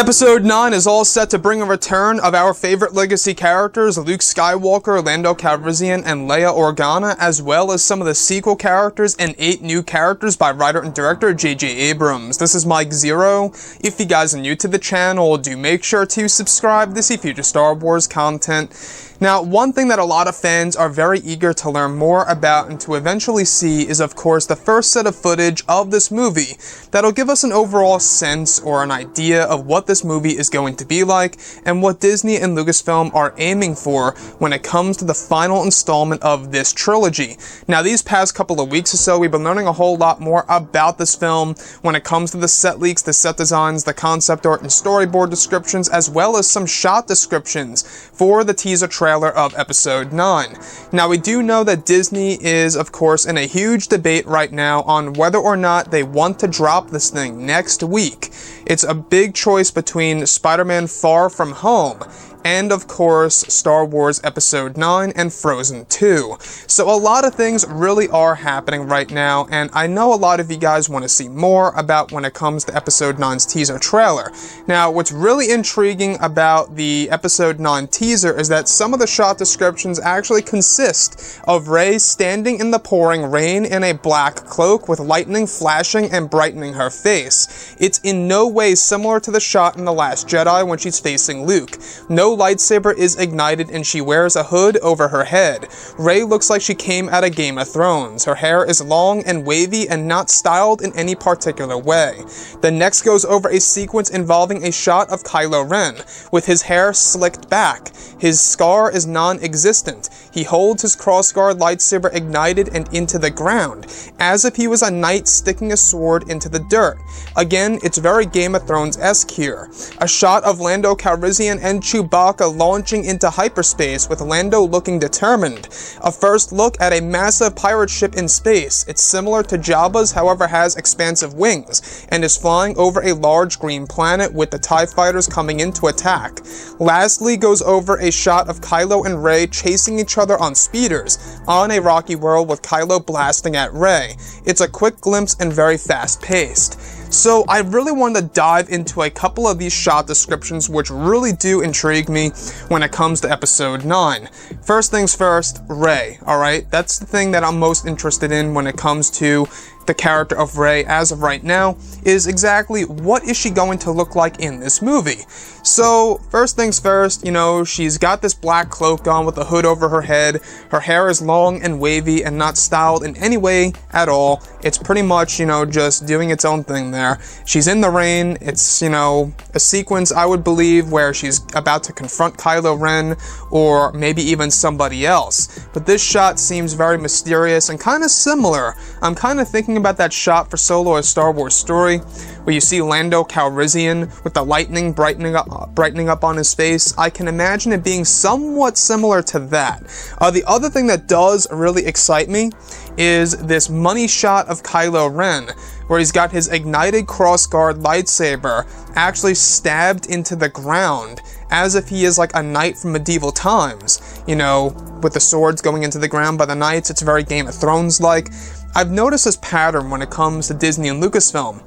Episode 9 is all set to bring a return of our favorite legacy characters, Luke Skywalker, Lando Calrissian, and Leia Organa, as well as some of the sequel characters and 8 new characters by writer and director J.J. Abrams. This is Mike Zero. If you guys are new to the channel, do make sure to subscribe to see future Star Wars content. Now, one thing that a lot of fans are very eager to learn more about and to eventually see is, of course, the first set of footage of this movie that'll give us an overall sense or an idea of what this movie is going to be like and what Disney and Lucasfilm are aiming for when it comes to the final installment of this trilogy. Now, these past couple of weeks or so, we've been learning a whole lot more about this film when it comes to the set leaks, the set designs, the concept art and storyboard descriptions, as well as some shot descriptions for the teaser trailer of Episode 9. Now, we do know that Disney is, of course, in a huge debate right now on whether or not they want to drop this thing next week. It's a big choice between Spider-Man Far From Home and, of course, Star Wars Episode 9 and Frozen 2. So a lot of things really are happening right now, and I know a lot of you guys want to see more about when it comes to Episode 9's teaser trailer. Now, what's really intriguing about the Episode 9 teaser is that some of the shot descriptions actually consist of Rey standing in the pouring rain in a black cloak with lightning flashing and brightening her face. It's in no way similar to the shot in The Last Jedi when she's facing Luke. No lightsaber is ignited and she wears a hood over her head. Rey looks like she came out of Game of Thrones. Her hair is long and wavy and not styled in any particular way. The next goes over a sequence involving a shot of Kylo Ren, with his hair slicked back. His scar is non-existent. He holds his crossguard lightsaber ignited and into the ground, as if he was a knight sticking a sword into the dirt. Again, it's very Game of Thrones-esque here. A shot of Lando Calrissian and Chewbacca launching into hyperspace with Lando looking determined. A first look at a massive pirate ship in space. It's similar to Jabba's, however has expansive wings, and is flying over a large green planet with the TIE fighters coming in to attack. Lastly goes over a shot of Kylo and Rey chasing each other on speeders on a rocky world with Kylo blasting at Rey. It's a quick glimpse and very fast-paced. So I really wanted to dive into a couple of these shot descriptions which really do intrigue me when it comes to Episode 9. First things first, Rey, alright? That's the thing that I'm most interested in when it comes to the character of Rey as of right now, is exactly what is she going to look like in this movie. So, first things first, she's got this black cloak on with a hood over her head. Her hair is long and wavy and not styled in any way at all. It's pretty much, just doing its own thing there. She's in the rain. It's, a sequence, I would believe, where she's about to confront Kylo Ren or maybe even somebody else. But this shot seems very mysterious and kind of similar. I'm kind of thinking about that shot for Solo: A Star Wars Story, where you see Lando Calrissian with the lightning brightening up on his face. I can imagine it being somewhat similar to that. The other thing that does really excite me is this money shot of Kylo Ren, where he's got his ignited crossguard lightsaber actually stabbed into the ground, as if he is like a knight from medieval times. With the swords going into the ground by the knights. It's very Game of Thrones-like. I've noticed this pattern when it comes to Disney and Lucasfilm.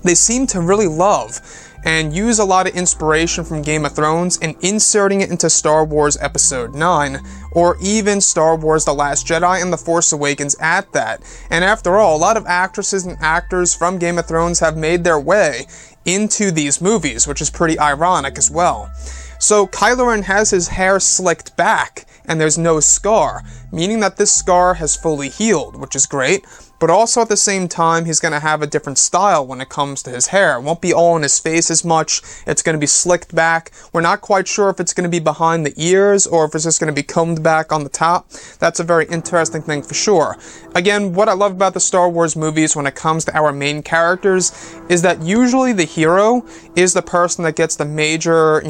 They seem to really love and use a lot of inspiration from Game of Thrones and inserting it into Star Wars Episode 9, or even Star Wars The Last Jedi and The Force Awakens at that. And after all, a lot of actresses and actors from Game of Thrones have made their way into these movies, which is pretty ironic as well. So Kylo Ren has his hair slicked back, and there's no scar, meaning that this scar has fully healed, which is great. But also at the same time, he's going to have a different style when it comes to his hair. It won't be all in his face as much. It's going to be slicked back. We're not quite sure if it's going to be behind the ears or if it's just going to be combed back on the top. That's a very interesting thing for sure. Again, what I love about the Star Wars movies when it comes to our main characters is that usually the hero is the person that gets the major,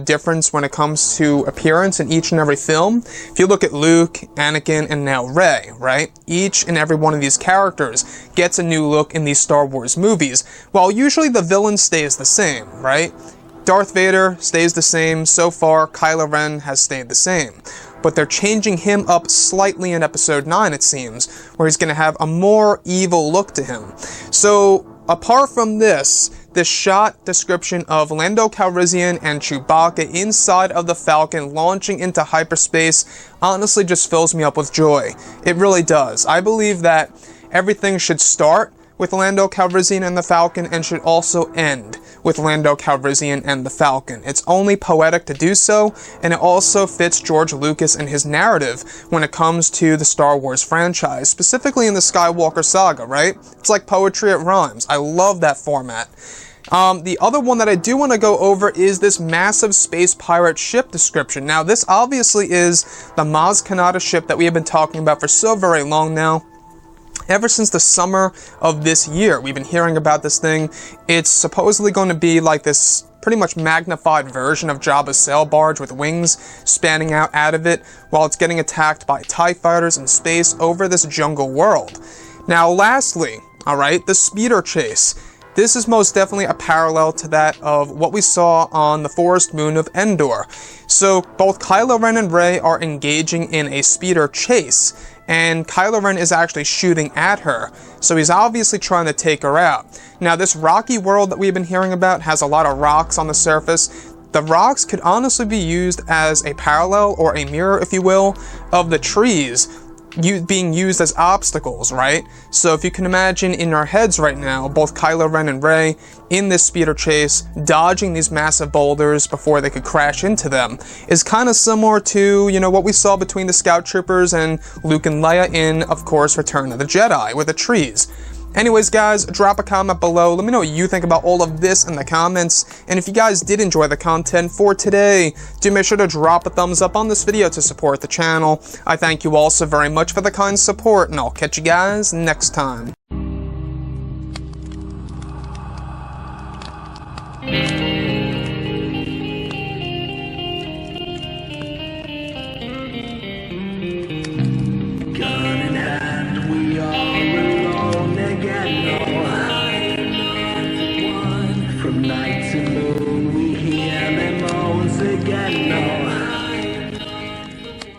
difference when it comes to appearance in each and every film. If you look at Luke, Anakin, and now Rey, right? Each and every one of these characters gets a new look in these Star Wars movies, while usually the villain stays the same, right? Darth Vader stays the same. So far, Kylo Ren has stayed the same. But they're changing him up slightly in Episode 9, it seems, where he's going to have a more evil look to him. So, apart from this, this shot description of Lando Calrissian and Chewbacca inside of the Falcon launching into hyperspace honestly just fills me up with joy. It really does. I believe that everything should start with Lando Calrissian and the Falcon and should also end with Lando Calrissian and the Falcon. It's only poetic to do so, and it also fits George Lucas and his narrative when it comes to the Star Wars franchise, specifically in the Skywalker saga, right? It's like poetry, it rhymes. I love that format. The other one that I do want to go over is this massive space pirate ship description. Now, this obviously is the Maz Kanata ship that we have been talking about for so very long now. Ever since the summer of this year, we've been hearing about this thing. It's supposedly going to be like this pretty much magnified version of Jabba's sail barge with wings spanning out of it while it's getting attacked by TIE fighters in space over this jungle world. Now, lastly, alright, the speeder chase. This is most definitely a parallel to that of what we saw on the forest moon of Endor. So, both Kylo Ren and Rey are engaging in a speeder chase, and Kylo Ren is actually shooting at her, so he's obviously trying to take her out. Now, this rocky world that we've been hearing about has a lot of rocks on the surface. The rocks could honestly be used as a parallel, or a mirror, if you will, of the trees being used as obstacles, right? So if you can imagine in our heads right now, both Kylo Ren and Rey in this speeder chase, dodging these massive boulders before they could crash into them, is kind of similar to, you know, what we saw between the Scout Troopers and Luke and Leia in, of course, Return of the Jedi, with the trees. Anyways, guys, drop a comment below. Let me know what you think about all of this in the comments. And if you guys did enjoy the content for today, do make sure to drop a thumbs up on this video to support the channel. I thank you all so very much for the kind support, and I'll catch you guys next time.